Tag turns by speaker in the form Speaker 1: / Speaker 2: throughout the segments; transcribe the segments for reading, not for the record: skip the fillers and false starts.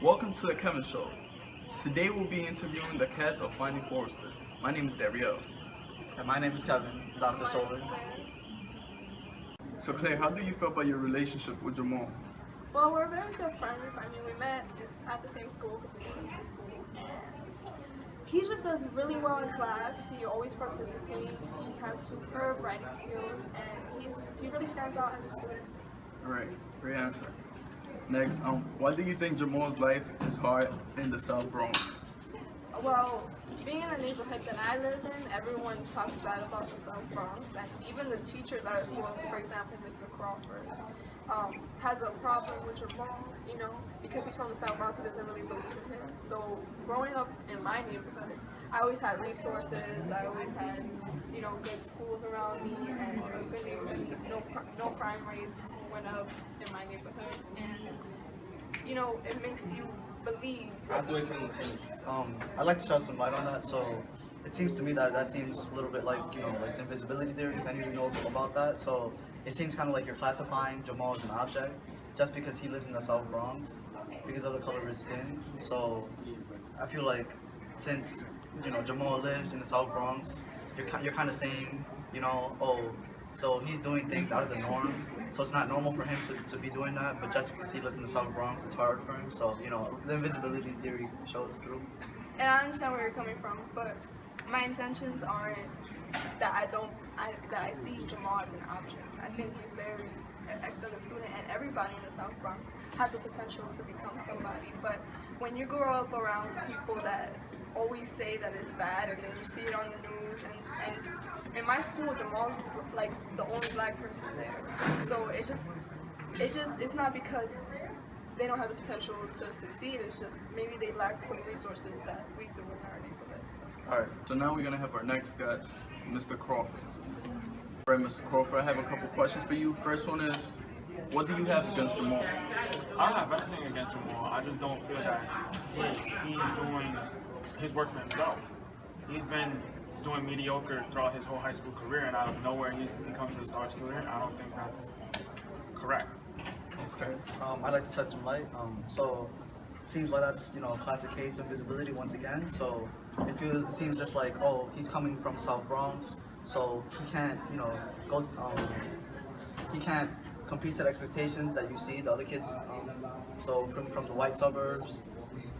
Speaker 1: Welcome to the Kevin Show. Today we'll be interviewing the cast of Finding Forrester. My name is Dariel.
Speaker 2: And my name is Kevin, Dr. Solar.
Speaker 1: So Claire, how do you feel about your relationship with Jamal?
Speaker 3: Well, we're very good friends. I mean, we met at the same school because we go to the same school. And he just does really well in class. He always participates. He has superb writing skills, and he really stands out as a student.
Speaker 1: All right, great answer. Next, why do you think Jamal's life is hard in the South Bronx?
Speaker 3: Well, being in the neighborhood that I live in, everyone talks bad about the South Bronx, and even the teachers at our school, for example, Mr. Crawford, has a problem with Jamal, because he's from the South Bronx, he doesn't really believe in him. So growing up in my neighborhood, I always had resources, I always had, good schools around me, and a good neighborhood. No crime rates went up in my neighborhood, and it makes you believe.
Speaker 2: I'd like to shed some light on that. So it seems to me that seems a little bit like, like the invisibility theory, if any of you know about that. So it seems kind of like you're classifying Jamal as an object just because he lives in the South Bronx, because of the color of his skin. So I feel like since, Jamal lives in the South Bronx, you're kind of saying, so he's doing things out of the norm, so it's not normal for him to be doing that, but just because he lives in the South Bronx, it's hard for him. So, the invisibility theory shows through.
Speaker 3: And I understand where you're coming from, but my intentions aren't that I see Jamal as an object. I think he's very an excellent student, and everybody in the South Bronx has the potential to become somebody. But when you grow up around people that always say that it's bad, and then you see it on the news, and in my school, Jamal's like the only black person there. So it's not because they don't have the potential to succeed. It's just maybe they lack some resources that we do in our neighborhood. So.
Speaker 1: All right. So now we're gonna have our next guest, Mr. Crawford. All right, Mr. Crawford, I have a couple questions for you. First one is, what do you have against Jamal?
Speaker 4: I don't have anything against Jamal. I just don't feel that he's doing his work for himself. He's been doing mediocre throughout his whole high school career, and out of nowhere he becomes a star student. I don't think that's correct.
Speaker 2: I'd like to shed some light. So it seems like that's a classic case of visibility once again. So it seems just like, he's coming from South Bronx, so he can't he can't compete to the expectations that you see the other kids. So from the white suburbs.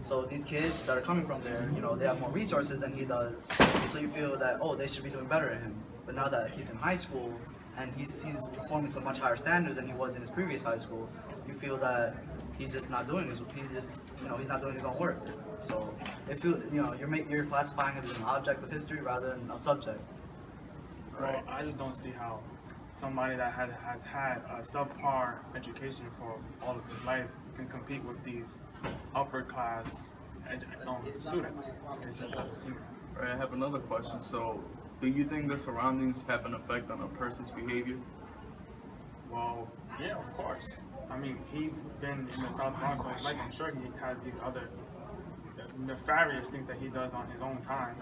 Speaker 2: So these kids that are coming from there, they have more resources than he does. So you feel that, they should be doing better than him. But now that he's in high school and he's performing to much higher standards than he was in his previous high school, you feel that he's just not doing he's not doing his own work. So you're classifying him as an object of history rather than a subject.
Speaker 4: Well, I just don't see how somebody that has had a subpar education for all of his life can compete with these upper class students. It just doesn't seem right.
Speaker 1: All right, I have another question. So, do you think the surroundings have an effect on a person's behavior?
Speaker 4: Well, yeah, of course. I mean, he's been in the South Bronx all his life. I'm sure he has these other nefarious things that he does on his own time.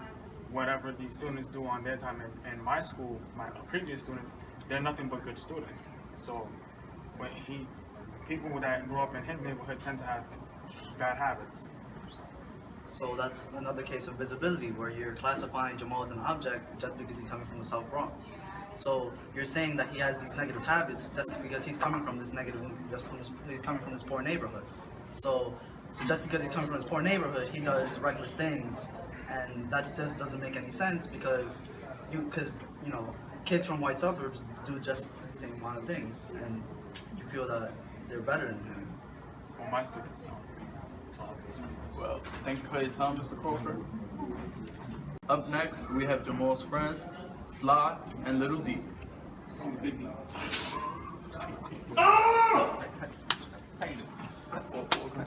Speaker 4: Whatever these students do on their time in my school, my previous students, they're nothing but good students. So when people that grew up in his neighborhood tend to have bad habits.
Speaker 2: So that's another case of visibility where you're classifying Jamal as an object just because he's coming from the South Bronx. So you're saying that he has these negative habits just because he's coming from this poor neighborhood. So just because he's coming from this poor neighborhood, he does reckless things, and that just doesn't make any sense because kids from white suburbs do just the same amount of things, and you feel that they're better than him.
Speaker 4: Well, my students don't.
Speaker 1: Well, thank you for your time, Mr. Crawford. Up next, we have Jamal's friends, Fly and Lil D. Welcome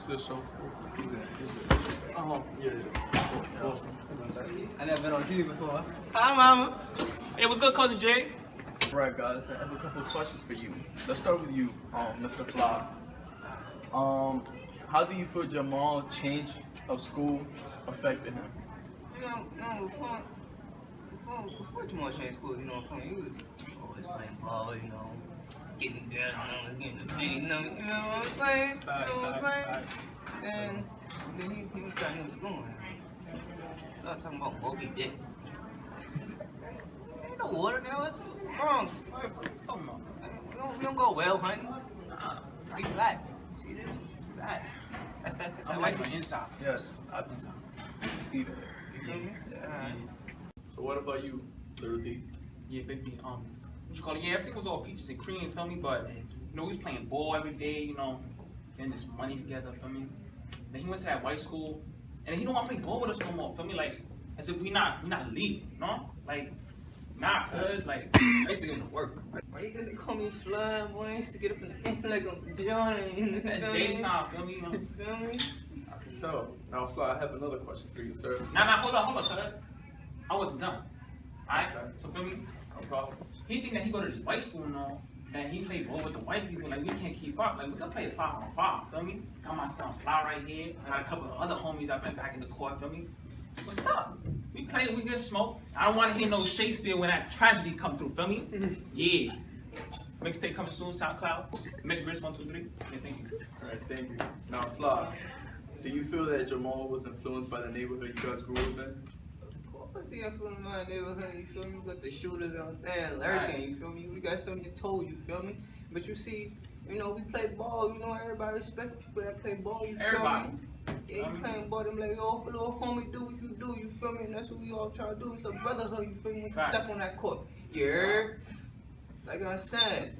Speaker 1: to the show.
Speaker 5: I never been on TV before. Hi, Mama. It was good, Cousin Jay.
Speaker 1: Alright, guys, I have a couple of questions for you. Let's start with you, Mr. Fly. How do you feel Jamal's change of school affected him?
Speaker 5: Before Jamal changed school, he was always playing ball, getting the girls, getting the thing, you know what I'm saying? And Then he was telling me spoon. Started talking about Moby Dick. Ain't no water now. It's Bronx.
Speaker 4: What are you talking about?
Speaker 5: We don't go well hunting. We black. See this? Black. That's that
Speaker 4: I'm
Speaker 5: white
Speaker 4: like
Speaker 5: man.
Speaker 4: inside.
Speaker 1: Yes, I
Speaker 4: Inside.
Speaker 1: see that.
Speaker 5: You feel me?
Speaker 4: Yeah.
Speaker 1: So what about you, Lil D?
Speaker 4: Yeah, Big B. What you call it? Yeah, everything was all peaches and cream, feel me? But you know, we was playing ball every day, you know, getting this money together, feel me? Then he went to that white school, and he don't want to play ball with us no more, feel me? Like, as if we not elite, you know? Like, nah, cuz, like, I used to get him to work.
Speaker 5: Why you gonna call me fly, boy? I used to get up in the air like I'm Johnny.
Speaker 4: That J-Sign, feel me? You know?
Speaker 5: Feel me?
Speaker 1: I can tell. Now, Fly, I have another question for you, sir.
Speaker 4: Nah, hold on, cuz. I wasn't done. Alright?
Speaker 1: Okay.
Speaker 4: So, feel me?
Speaker 1: No problem.
Speaker 4: He think that he go to this white school now, that he play ball with the white people, like we can't keep up. Like we could play 5-on-5, feel me? Got my son Fly right here. I got a couple of other homies I've been back in the court, feel me? What's up? We play, we get smoke. I don't want to hear no Shakespeare when that tragedy come through, feel me? Yeah. Mixtape coming soon, SoundCloud. Make Gris 123. Yeah, thank you.
Speaker 1: All right, thank you. Now, Fly, do you feel that Jamal was influenced by the neighborhood you guys grew up in?
Speaker 5: What's the influence in my neighborhood? You feel me? We got the shooters out there and everything. You feel me? We got stuff get told. You feel me? But you see, you know, we play ball. You know, everybody respect people that play ball. You feel
Speaker 4: Everybody.
Speaker 5: me? Yeah, you playing ball. Them like, oh, little homie, do what you do. You feel me? And that's what we all try to do. It's a brotherhood. You feel me? When you
Speaker 4: Facts.
Speaker 5: step on that court, yeah. Like I'm saying,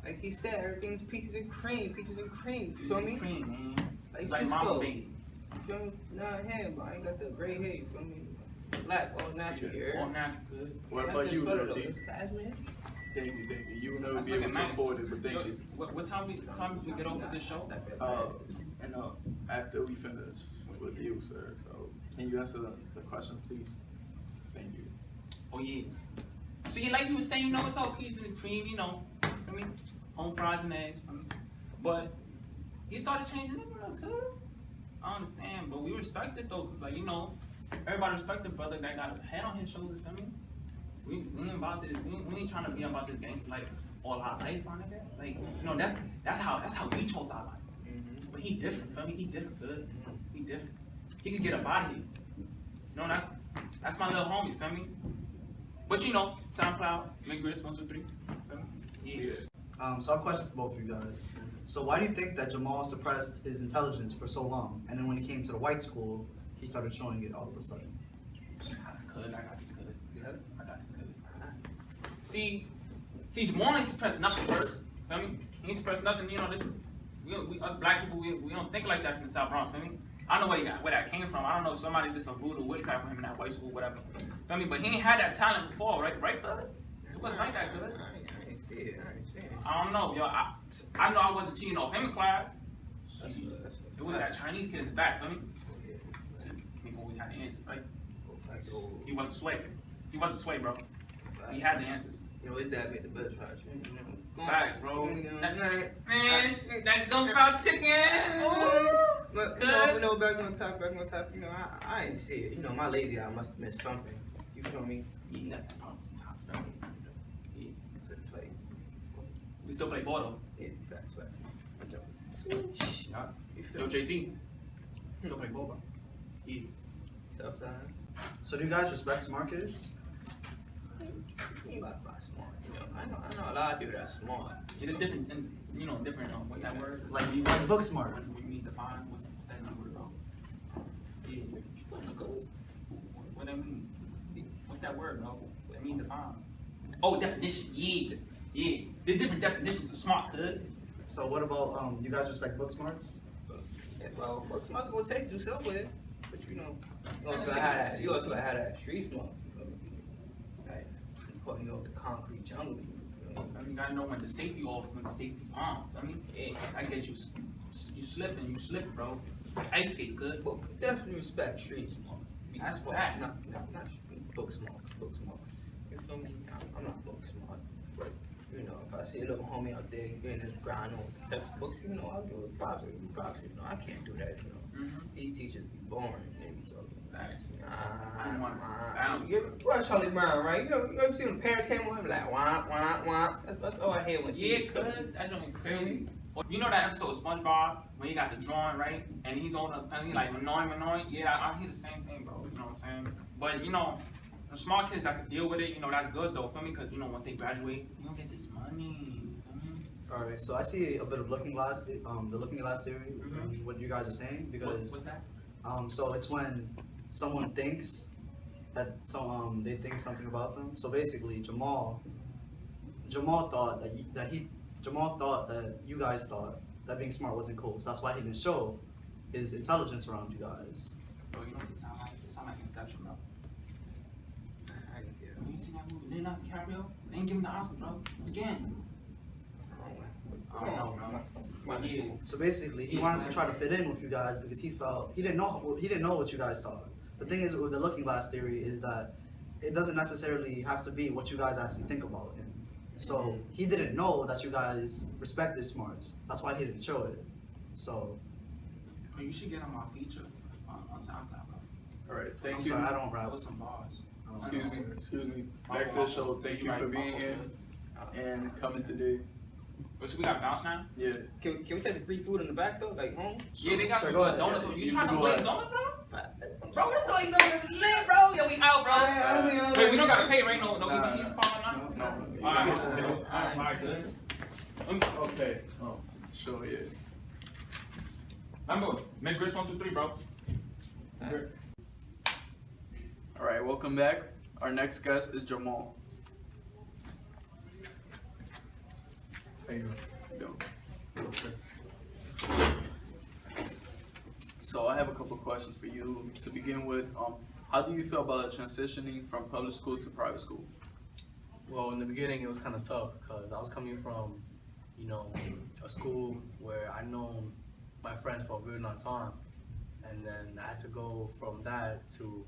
Speaker 5: like he said, everything's peaches and cream. Peaches and cream. You feel me?
Speaker 4: Cream, man.
Speaker 5: Like
Speaker 4: Like
Speaker 5: Cisco.
Speaker 4: mama baby.
Speaker 5: You feel me? Nah, hair, but I ain't got the gray hair. You feel me? Black, all natural. Yeah.
Speaker 4: All natural, good.
Speaker 1: What
Speaker 5: I
Speaker 1: about
Speaker 5: like
Speaker 1: you,
Speaker 5: this sweater,
Speaker 1: Lil
Speaker 5: though.
Speaker 1: D?
Speaker 5: It's cashmere.
Speaker 1: Thank you, thank you. You will never
Speaker 4: That's
Speaker 1: be able
Speaker 4: looking
Speaker 1: to
Speaker 4: nice.
Speaker 1: afford it, but thank
Speaker 4: Yo,
Speaker 1: you.
Speaker 4: What time we get over this show?
Speaker 1: And after we finish with you, sir. So, can you answer the question, please? Thank you.
Speaker 4: Oh yeah. So yeah, like you were saying, you know, it's all peaches and cream, you know. I mean, home fries and eggs. But he started changing it, bro. Cause I understand, but we respect it though, cause like you know, everybody respect the brother that got a head on his shoulders. I mean, we ain't about this. We ain't trying to be about this gangster life all our life, my nigga. Like you know, that's how we chose our life. But he different, feel me? He different, cuz. He different. He can get up out of here. You know, that's my little homie, feel me? But you know, SoundCloud, make Gris 123. Feel me? Yeah.
Speaker 2: So I have a question for both of you guys. So why do you think that Jamal suppressed his intelligence for so long, and then when he came to the white school, he started showing it all of a sudden?
Speaker 4: Cuz, I got this, cuz. I got this, cuz. See, Jamal ain't suppressed nothing first. Feel me? He ain't suppressed nothing, you know, this. We us black people, we don't think like that from the South Bronx, feel me? I don't know where that came from. I don't know, somebody did some voodoo witchcraft for him in that white school, whatever. Feel me? But he ain't had that talent before, right? Right, cuz? It wasn't like that, cuz.
Speaker 5: I ain't see it.
Speaker 4: I don't know, yo. I know I wasn't cheating off him in class.
Speaker 5: That's good.
Speaker 4: It was that Chinese kid in the back, feel me? See, he always had the answers, right? He wasn't sway. He wasn't sway, bro. He had the answers.
Speaker 5: You know, his dad made the best fries.
Speaker 4: Fact, bro.
Speaker 5: Man,
Speaker 4: That gunpowder chicken.
Speaker 5: But back on top, you know, I ain't see it. You know, my lazy eye must have missed something. You feel me?
Speaker 4: Eating that problem sometimes, bro. Yeah.
Speaker 5: Like,
Speaker 4: We still play ball though.
Speaker 5: yeah, facts. Switch.
Speaker 4: Yeah.
Speaker 5: You feel
Speaker 4: Yo,
Speaker 5: me?
Speaker 4: JC. Still play ball, bro. Yeah.
Speaker 5: Southside.
Speaker 2: So do you guys respect smart kids?
Speaker 5: You about smart. You know, I know a lot of people that are smart.
Speaker 4: It's a different, you know, different. What's that word?
Speaker 2: Like book smart.
Speaker 4: What you mean define? What's that number about? Yeah. What that mean? What's that word, bro? What that mean define? Oh, definition. Yeah. There's different definitions of smart, cuz.
Speaker 2: So what about do you guys respect book smarts?
Speaker 5: Yeah, well, book smart's gonna take you somewhere. But you know, you also gotta have that street smart. Nice. Putting you off the concrete jungle. You know?
Speaker 4: I mean, you gotta know when the safety off, when the safety on. I mean,
Speaker 5: Yeah.
Speaker 4: I guess you slip, bro. It's like ice skates, good.
Speaker 5: But definitely respect street smart.
Speaker 4: That's
Speaker 5: Smart,
Speaker 4: fact.
Speaker 5: Not book smart. You feel me? I'm not book smart. But, you know, if I see a little homie out there getting his grind on textbooks, you know, I'll give it props. You know, I can't do that, you know. These teachers be boring and they be talking.
Speaker 4: Facts. I don't want balance.
Speaker 5: You watch Charlie Brown, right? You ever see when the parents came on, like, wah. That's all I hear when
Speaker 4: Yeah, cuz, that don't crazy. You know that episode of SpongeBob when he got the drawing, right? And he's on the thing, he like annoying. Yeah, I hear the same thing, bro. You know what I'm saying? But you know, the smart kids that can deal with it, you know, that's good though, feel me? Because you know, once they graduate, you don't get this money.
Speaker 2: All right, so I see a bit of looking glass, the looking glass theory, what you guys are saying, because
Speaker 4: What's that?
Speaker 2: so it's when someone thinks that they think something about them. So basically, Jamal thought Jamal thought that you guys thought that being smart wasn't cool. So that's why he didn't show his intelligence around you guys.
Speaker 4: Bro, you know what it sound like? It sound like Inception, bro.
Speaker 5: I can see that.
Speaker 4: You seen that movie, Leonardo DiCaprio? They ain't giving the Oscar, bro. Again. I don't know, bro. But yeah.
Speaker 2: So basically, he wanted to try to fit in with you guys because he felt he didn't know what you guys thought. The thing is with the looking glass theory is that it doesn't necessarily have to be what you guys actually think about him. So he didn't know that you guys respected smarts. That's why he didn't show it. So
Speaker 4: Oh, you should get on my feature on SoundCloud, bro.
Speaker 1: All right,
Speaker 2: I'm
Speaker 1: thank you.
Speaker 2: sorry, I don't
Speaker 4: That
Speaker 2: rap.
Speaker 4: was some bars.
Speaker 1: Excuse me. Back to the show. Thank you for being here and coming today.
Speaker 4: But so we got bounce now?
Speaker 1: Yeah.
Speaker 5: Can we take the free food in the back though, like home?
Speaker 4: Yeah, they got
Speaker 2: Sure,
Speaker 4: some
Speaker 2: go
Speaker 4: good
Speaker 2: ahead.
Speaker 4: donuts.
Speaker 2: Yeah,
Speaker 4: You
Speaker 1: you
Speaker 4: trying to
Speaker 1: go
Speaker 4: wait
Speaker 1: ahead.
Speaker 4: donuts, bro? Bro, this doing lit, bro. Yeah, we out, bro. Wait, we don't gotta pay, right? No PBT's calling now?
Speaker 1: No.
Speaker 4: Alright, good.
Speaker 1: Okay. Oh, sure, yeah.
Speaker 4: Remember, make grits 1, 2, 3, bro.
Speaker 1: All right, welcome back. Our next guest is Jamal. How you doing? So I have a couple questions for you. To begin with, how do you feel about transitioning from public school to private school?
Speaker 6: Well, in the beginning, it was kind of tough because I was coming from, a school where I known my friends for a very long time, and then I had to go from that to,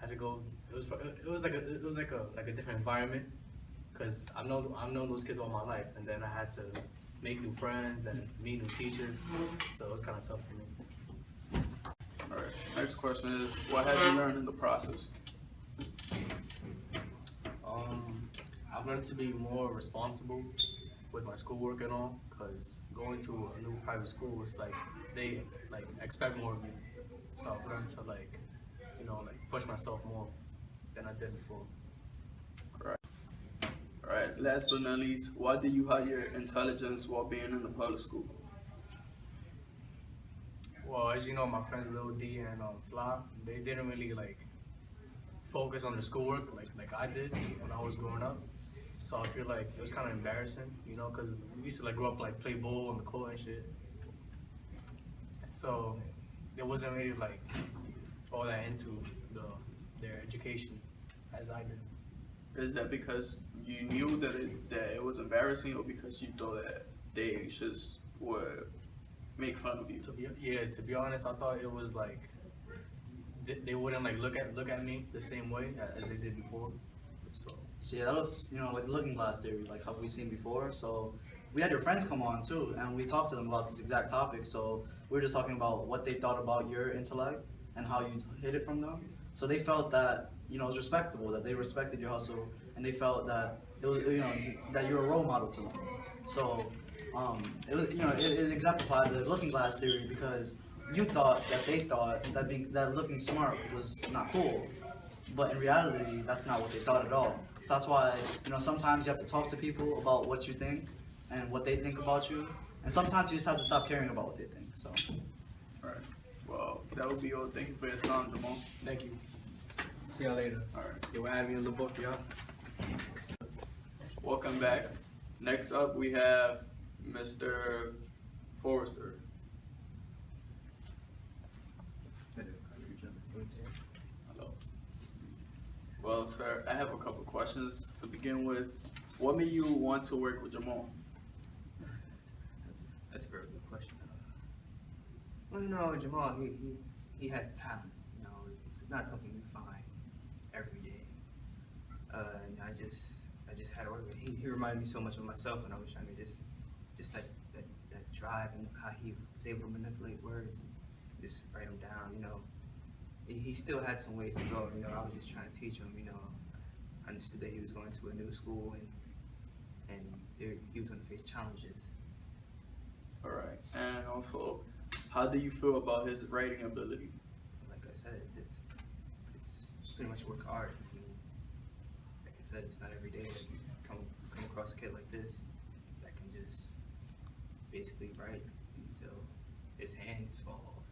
Speaker 6: It was like a different environment because I've known those kids all my life, and then I had to make new friends and meet new teachers, so it was kind of tough for me.
Speaker 1: All right. Next question is, what have you learned in the process?
Speaker 6: I've learned to be more responsible with my schoolwork and all, because going to a new private school is like they expect more of you. So I've learned to push myself more than I did before.
Speaker 1: All right. Last but not least, why did you hide your intelligence while being in the public school?
Speaker 6: Well, as you know, my friends Lil D and Fly, they didn't really focus on their schoolwork like I did when I was growing up. So I feel like it was kind of embarrassing, because we used to grow up play ball on the court and shit. So it wasn't really all that into their education as I did.
Speaker 1: Is that because you knew that it was embarrassing, or because you thought that they just would make fun of you?
Speaker 6: To be honest, I thought it was they wouldn't look at me the same way as they did before.
Speaker 2: So yeah, that looks, like the looking glass theory, like how we've seen before. So we had your friends come on too, and we talked to them about this exact topic. So we were just talking about what they thought about your intellect and how you hid it from them. So they felt that, it was respectable, that they respected your hustle, and they felt that it was, that you're a role model to them. So it was, it exemplified the looking glass theory because you thought that they thought that looking smart was not cool. But in reality, that's not what they thought at all. So that's why, sometimes you have to talk to people about what you think and what they think about you. And sometimes you just have to stop caring about what they think. So.
Speaker 1: All right. Well, that would be all. Thank you for your time, Jamal.
Speaker 6: Thank you. See y'all later.
Speaker 1: All right.
Speaker 6: You will add me in the book, y'all.
Speaker 1: Welcome back. Next up, we have Mr. Forrester. Hello. Well, sir, I have a couple questions to begin with. What made you want to work with Jamal?
Speaker 5: That's a very good question. Well, Jamal, he has talent. It's not something you find every day. And I just had to work with him. He reminded me so much of myself when I was younger. Just that drive and how he was able to manipulate words and just write them down. He still had some ways to go. I was just trying to teach him. I understood that he was going to a new school and he was going to face challenges.
Speaker 1: All right. And also, how do you feel about his writing ability?
Speaker 7: Like I said, it's pretty much work hard. I mean, like I said, it's not every day that you come across a kid like this that can just basically write until his hands fall off.